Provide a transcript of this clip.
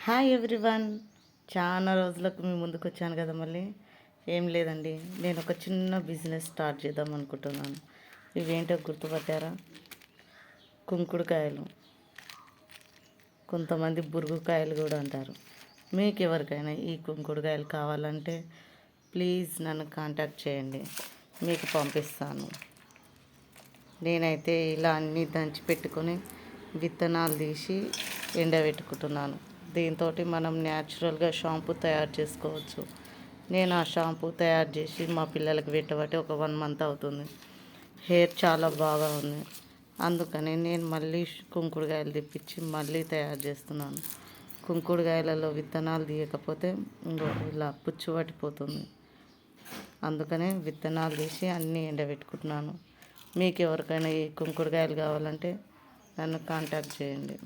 Hi everyone, చాలా రోజులకు మీ ముందుకు వచ్చాను కదా. మళ్ళీ ఏం లేదండి, నేను ఒక చిన్న బిజినెస్ స్టార్ట్ చేద్దాం అనుకుంటున్నాను. ఇవేంటో గుర్తుపట్టారా? కుంకుడుకాయలు, కొంతమంది బురుగుకాయలు కూడా అంటారు. మీకు ఎవరికైనా ఈ కుంకుడుకాయలు కావాలంటే ప్లీజ్ నన్ను కాంటాక్ట్ చేయండి, మీకు పంపిస్తాను. నేనైతే ఇలా అన్నీ దంచి పెట్టుకొని విత్తనాలు తీసి ఎండబెట్టుకుంటున్నాను. దీంతో మనం న్యాచురల్గా షాంపూ తయారు చేసుకోవచ్చు. నేను ఆ షాంపూ తయారు చేసి మా పిల్లలకి పెట్టబట్టి ఒక 1 మంత్ అవుతుంది. హెయిర్ చాలా బాగా ఉంది. అందుకని నేను మళ్ళీ కుంకుడుకాయలు తెప్పించి మళ్ళీ తయారు చేస్తున్నాను. కుంకుడుకాయలలో విత్తనాలు తీయకపోతే ఇలా పుచ్చు పట్టిపోతుంది. అందుకనే విత్తనాలు తీసి అన్నీ ఎండబెట్టుకుంటున్నాను. మీకు ఎవరికైనా ఈ కుంకుడుకాయలు కావాలంటే నన్ను కాంటాక్ట్ చేయండి.